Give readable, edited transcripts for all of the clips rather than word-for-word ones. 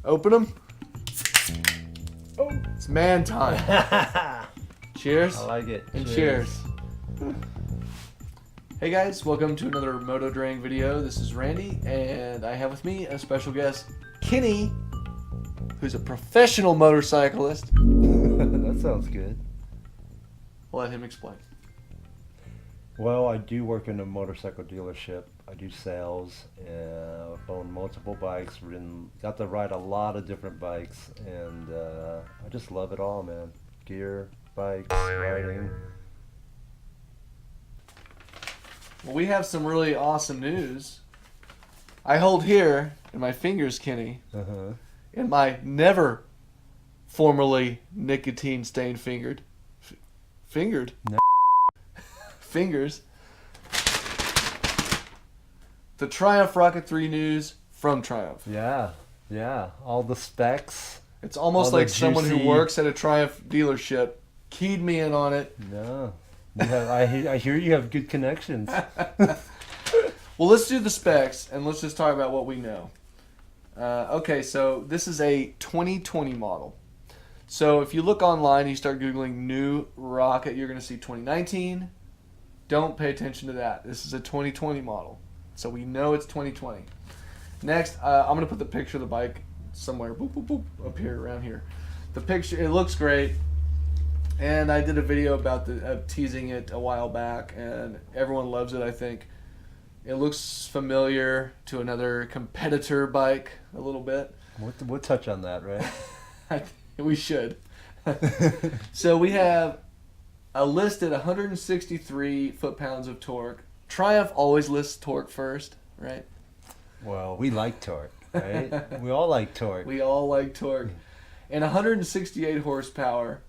Open them. Oh. It's man time. Cheers. I like it. And cheers. Hey guys, welcome to another Moto Drang video. This is Randy, and I have with me a special guest, Kenny, who's a professional motorcyclist. That sounds good. I'll let him explain. Well, I do work in a motorcycle dealership. I do sales. I've owned multiple bikes. Got to ride a lot of different bikes, and I just love it all, man. Gear, bikes, riding. Well, we have some really awesome news. I hold here in my fingers, Kenny, in my never formerly nicotine stained fingers. The Triumph Rocket 3 news from Triumph. Yeah. All the specs. It's almost all like the someone who juicy- works at a Triumph dealership keyed me in on it. No. I hear you have good connections. Well, let's do the specs, and let's just talk about what we know. Okay, so this is a 2020 model. So if you look online, you start Googling new Rocket, you're going to see 2019. Don't pay attention to that. This is a 2020 model. So we know it's 2020. Next, I'm going to put the picture of the bike somewhere boop, boop, boop, up here, around here. The picture, it looks great. And I did a video about teasing it a while back, and everyone loves it, I think. It looks familiar to another competitor bike a little bit. We'll touch on that, right? We should. So we have a listed 163 foot-pounds of torque. Triumph always lists torque first, right? Well, we like torque, right? We all like torque. We all like torque. And 168 horsepower.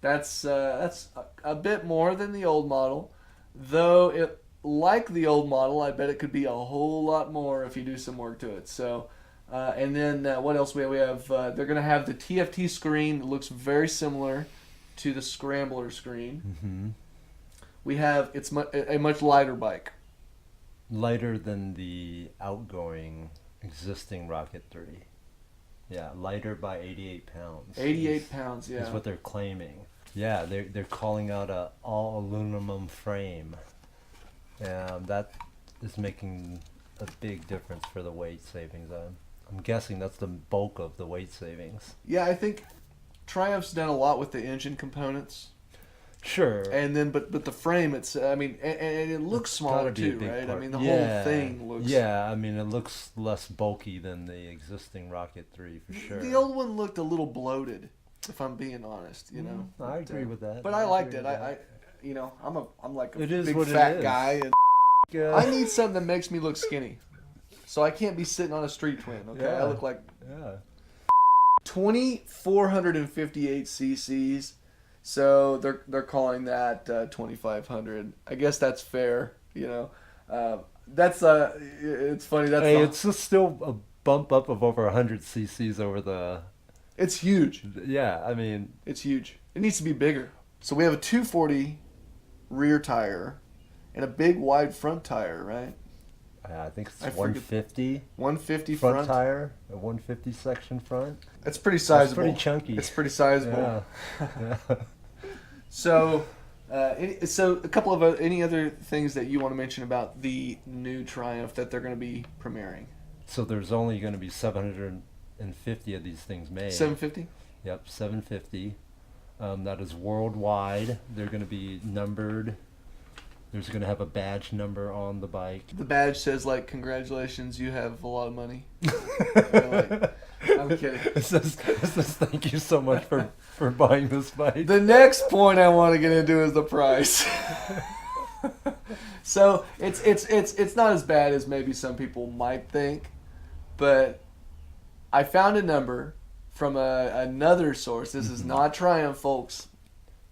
That's a bit more than the old model, though it, like the old model, I bet it could be a whole lot more if you do some work to it. So, and then what else we have? We have they're going to have the TFT screen. It looks very similar to the Scrambler screen. Mm-hmm. We have a much lighter bike. Lighter than the outgoing existing Rocket 3. Yeah, lighter by 88 pounds. 88 pounds, yeah. Is what they're claiming. Yeah, they're calling out a all aluminum frame. And that is making a big difference for the weight savings. I'm guessing that's the bulk of the weight savings. Yeah, I think Triumph's done a lot with the engine components. Sure. And then, but the frame, it's, I mean, and it looks It's smaller gotta be a too, big right? I part. mean, the whole thing looks. Yeah, I mean, it looks less bulky than the existing Rocket 3 for sure. The old one looked a little bloated, if I'm being honest. You know. I agree with that. But I liked it. You know, I'm like a It is big what it fat is. guy, and I need something that makes me look skinny. So I can't be sitting on a street twin. Okay, I Yeah. look like Yeah. 2,458 cc's. So they're calling that 2,500. I guess that's fair. You know, that's it's funny. That's Hey, it's just still a bump up of over 100 cc's over the. it's huge. Yeah, I mean. It's huge. It needs to be bigger. So we have a 240 rear tire and a big wide front tire, right? I think it's I forget- 150 150 front front. tire, a 150 section front. It's pretty sizable. That's pretty chunky. It's pretty sizable. Yeah. So, so a couple of any other things that you want to mention about the new Triumph that they're going to be premiering? So there's only going to be 750 of these things made. 750. Yep, 750. That is worldwide. They're going to be numbered. There's going to have a badge number on the bike. The badge says like, "Congratulations, you have a lot of money." I'm kidding. It says thank you so much for buying this bike. The next point I want to get into is the price. So it's not as bad as maybe some people might think, but I found a number from another source. This is not Triumph, folks.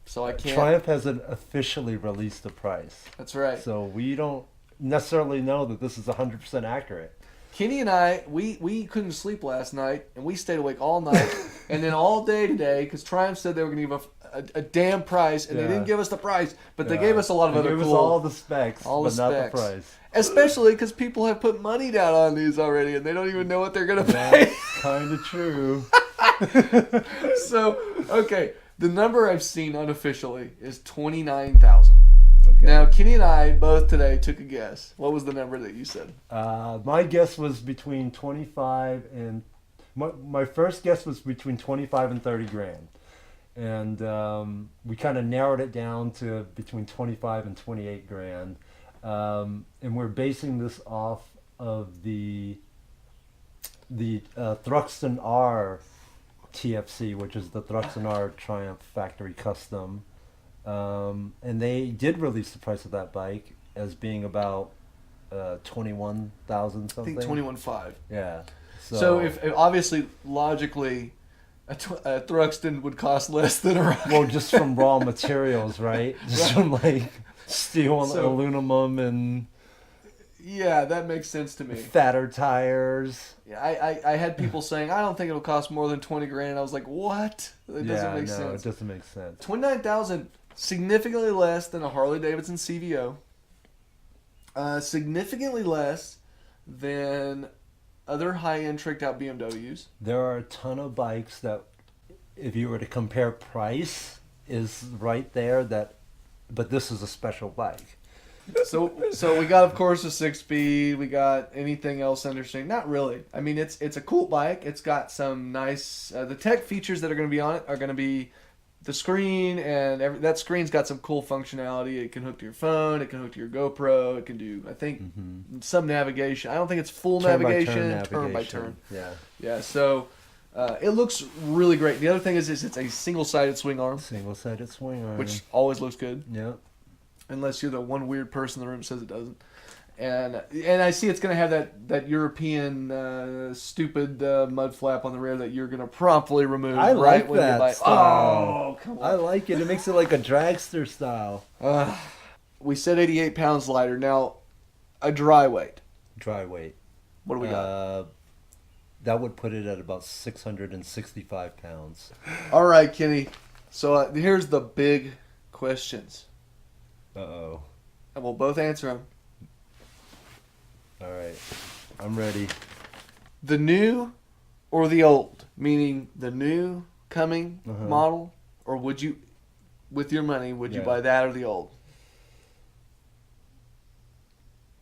So I can't. Triumph hasn't officially released the price. That's right. So we don't necessarily know that this is 100% accurate. Kenny and I, we couldn't sleep last night, and we stayed awake all night, and then all day today, because Triumph said they were going to give a damn price, and they Yeah. didn't give us the price, but they Yeah. gave us a lot of They other gave us cool, all the specs, all but the not specs. the price. Especially because people have put money down on these already, and they don't even know what they're gonna pay. That's kind of true. So, okay, the number I've seen unofficially is 29,000. Okay. Now, Kenny and I both today took a guess. What was the number that you said? My guess was between 25 and my first guess was between 25 and 30 grand, and we kind of narrowed it down to between 25 and 28 grand, and we're basing this off of the Thruxton R TFC, which is the Thruxton R Triumph Factory Custom. And they did release the price of that bike as being about 21,000 I something. think 21.5. Yeah. So if obviously logically, a Thruxton would cost less than a Rocket. well, just from raw materials, right? Just from like steel and So- aluminum and Yeah, that makes sense to me. fatter tires. Yeah, I had people saying I don't think it'll cost more than 20 grand. I was like, what? That doesn't make sense. It doesn't make sense. 29,000, significantly less than a Harley Davidson CVO. Significantly less than other high-end tricked out BMWs. There are a ton of bikes that, if you were to compare price, is right there. But this is a special bike. So we got, of course, a 6-speed. We got anything else interesting? Not really. I mean, it's a cool bike. It's got some nice. The tech features that are going to be on it are going to be the screen, and that screen's got some cool functionality. It can hook to your phone. It can hook to your GoPro. It can do, I think, some navigation. I don't think it's full navigation. Turn by turn. Yeah. Yeah. So it looks really great. The other thing is it's a single-sided swing arm, Single-sided swing arm. which always looks good. Yeah. Unless you're the one weird person in the room that says it doesn't. And I see it's going to have that European stupid mud flap on the rear that you're going to promptly remove. I like when you that buy. style. Oh, come I on. like it. It makes it like a dragster style. We said 88 pounds lighter. Now, a dry weight. Dry weight. What do we got? That would put it at about 665 pounds. All right, Kenny. So here's the big questions. Uh-oh. And we'll both answer them. All right. I'm ready. The new or the old? Meaning the new coming model? Or would you, with your money, would you Yeah. buy that or the old?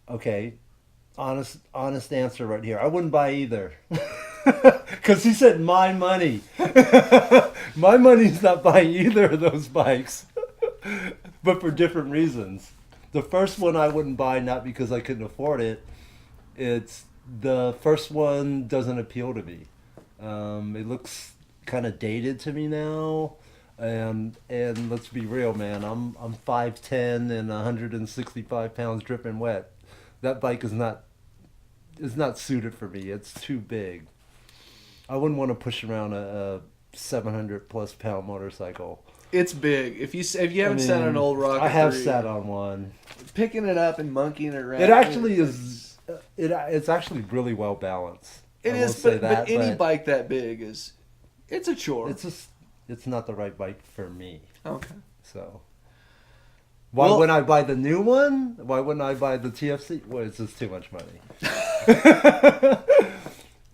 Okay. Honest answer right here. I wouldn't buy either. Because he said my money. My money's not buying either of those bikes. But for different reasons. The first one I wouldn't buy, not because I couldn't afford it. It's the first one doesn't appeal to me. It looks kind of dated to me now. And let's be real, man. I'm 5'10" and 165 pounds dripping wet. That bike is not suited for me. It's too big. I wouldn't want to push around a 700 plus pound motorcycle. It's big. If you haven't sat on an old Rocket, I have 3, sat on one. picking it up and monkeying it around. It actually is. It's actually really well balanced. It I will is, say but any but bike that big it's a chore. it's not the right bike for me. Okay. So why Well- wouldn't I buy the new one? Why wouldn't I buy the TFC? Well, it's just too much money.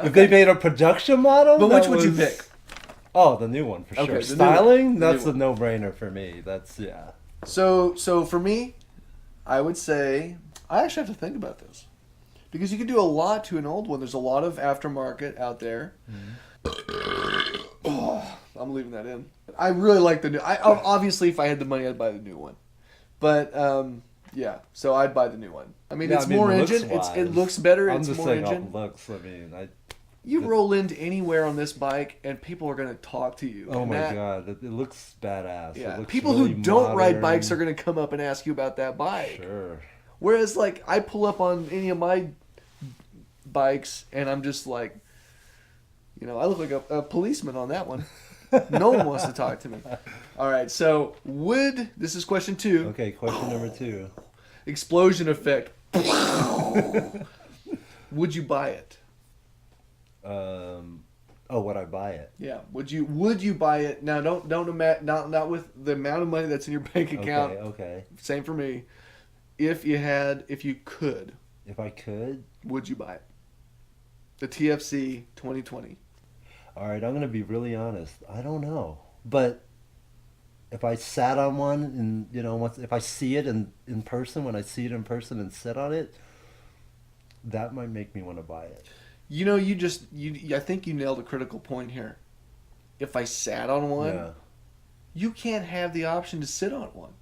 If they made a production model, But that which would you was- pick? Oh, the new one for Okay, sure. the new one. Styling, The that's new a no-brainer for me. That's yeah. So for me, I would say I actually have to think about this because you can do a lot to an old one. There's a lot of aftermarket out there. Oh, I'm leaving that in. I really like the new. Obviously, if I had the money, I'd buy the new one. But yeah, so I'd buy the new one. I mean, Yeah, it's more engine. looks-wise, It looks better. I'm It's just more saying engine. off looks. I mean, You roll into anywhere on this bike, and people are going to talk to you. oh And my that- god, it looks badass. Yeah, It looks people really who don't ride modern. bikes are going to come up and ask you about that bike. Sure. Whereas, like, I pull up on any of my bikes, and I'm just like, I look like a policeman on that one. No one wants to talk to me. All right, so this is question 2. Okay, question number 2. Explosion effect. Would you buy it? Oh, would I buy it? Yeah. Would you buy it? Now not with the amount of money that's in your bank account. Okay. Same for me. If you could, If I could, would you buy it? The TFC 2020. all right, I'm gonna be really honest. I don't know, but if I sat on one and if I see it in person, when I see it in person and sit on it, that might make me want to buy it. You know, I think you nailed a critical point here. If I sat on one, Yeah. you can't have the option to sit on one.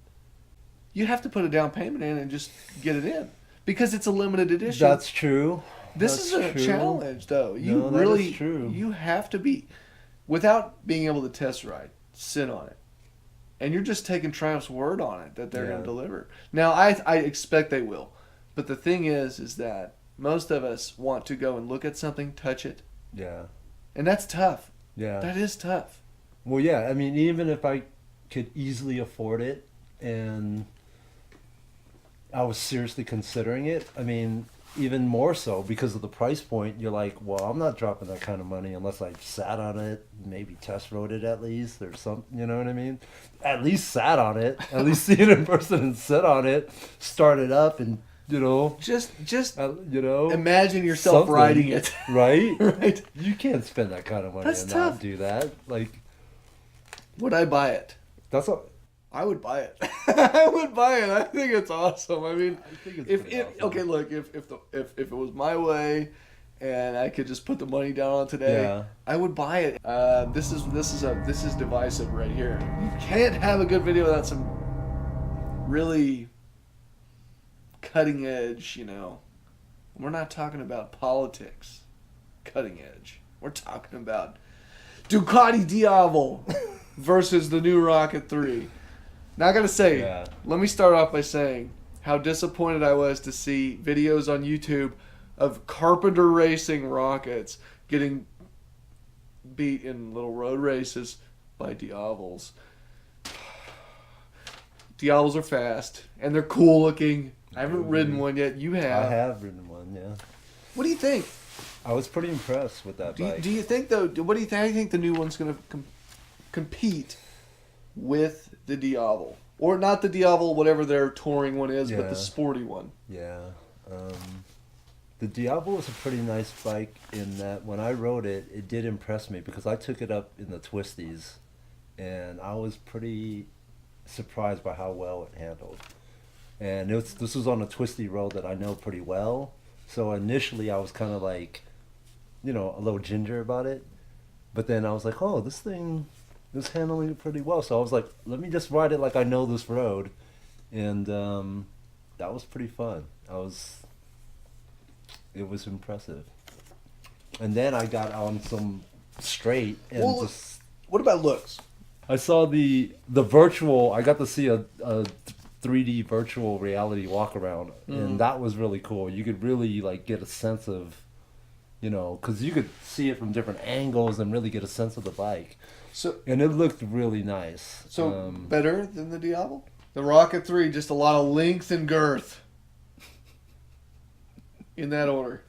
You have to put a down payment in and just get it in because it's a limited edition. That's true. This That's is a true. challenge, though. You No, that really, is true. you have to be, without being able to test ride, sit on it, and you're just taking Triumph's word on it that they're going Yeah. to deliver. Now, I expect they will, but the thing is that most of us want to go and look at something, touch it, Yeah. and that's tough. Yeah. That is tough. Well, yeah. I mean, even if I could easily afford it, and I was seriously considering it, I mean, even more so because of the price point, you're like, well, I'm not dropping that kind of money unless I sat on it, maybe test rode it at least, or something, you know what I mean? At least sat on it, at least see it in person and sit on it, start it up, and, Just imagine yourself something. riding it. Right? Right? You can't spend that kind of money That's and tough. not do that. Like, Would I buy it? that's all. I would buy it. I would buy it. I think it's awesome. I mean, I think it's if pretty awesome. okay, look, if it was my way, and I could just put the money down on today, Yeah. I would buy it. This is divisive right here. You can't have a good video without some really cutting edge. We're not talking about politics. Cutting edge. We're talking about Ducati Diavol versus the new Rocket 3. Now I gotta say, Yeah. let me start off by saying how disappointed I was to see videos on YouTube of Carpenter Racing rockets getting beat in little road races by Diavols. Diavols are fast and they're cool looking. I haven't ridden one yet. You have. I have ridden one, yeah. What do you think? I was pretty impressed with that bike. Do you think though? What do you think? How do you think the new one's going to compete with the Diavol, or not the Diavol, whatever their touring one is, but Yeah. the sporty one? Yeah. The Diablo was a pretty nice bike in that when I rode it, it did impress me because I took it up in the twisties, and I was pretty surprised by how well it handled. And this was on a twisty road that I know pretty well, so initially I was kind of like, a little ginger about it, but then I was like, oh, this thing is handling it pretty well. So I was like, let me just ride it like I know this road, and that was pretty fun. It was impressive. And then I got on some straight and Well, just What about looks? I saw the virtual. I got to see a 3D virtual reality walk around, and that was really cool. You could really get a sense of, because you could see it from different angles and really get a sense of the bike, So and it looked really nice. better than the Diavol? The Rocket 3, just a lot of length and girth. In that order.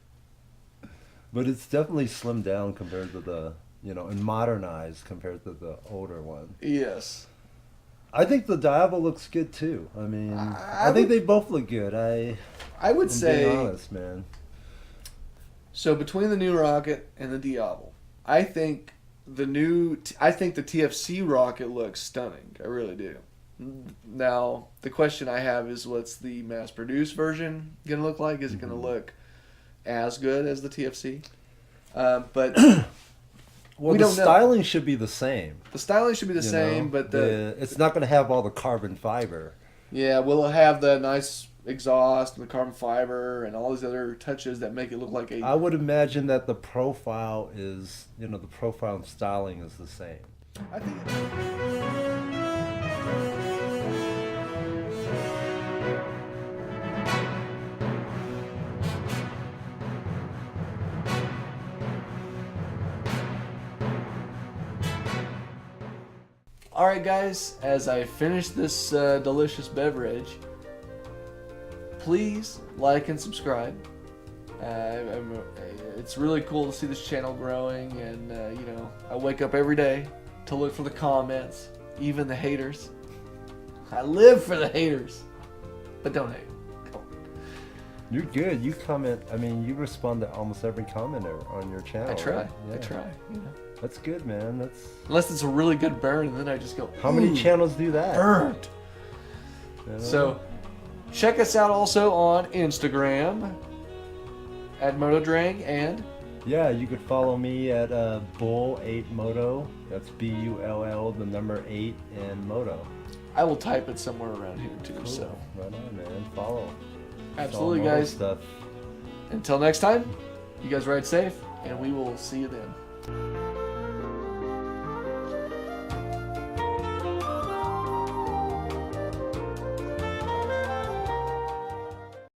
But it's definitely slimmed down compared to the, and modernized compared to the older one. Yes. I think the Diablo looks good too. I mean, I think they both look good. I would I'm say, being honest, man. so between the new Rocket and the Diavol, I think the TFC Rocket looks stunning. I really do. Now, the question I have is, what's the mass-produced version going to look like? Is it going to look as good as the TFC? But Well, we the don't know. styling should be the same. The styling should be the you same, know? but it's not going to have all the carbon fiber. yeah, we'll have the nice exhaust and the carbon fiber and all these other touches that make it look like I would imagine that the profile is, the profile and styling is the same. I think. All right, guys. As I finish this delicious beverage, please like and subscribe. It's really cool to see this channel growing, and you know, I wake up every day to look for the comments, even the haters. I live for the haters, but don't hate. Come on. You're good. You comment. I mean, you respond to almost every commenter on your channel. I try. Right? I Yeah. try. You know, That's good, man. That's unless it's a really good burn, and then I just go. how many "Ooh, channels do that? burned?" You know? So, check us out also on Instagram at Motodrang, and yeah, you could follow me at Bull8Moto. That's BULL, the number 8, and Moto. I will type it somewhere around here too. Cool. So, Right on, man. Follow. It's all absolutely, moto guys. Stuff. Until next time, you guys ride safe, and we will see you then.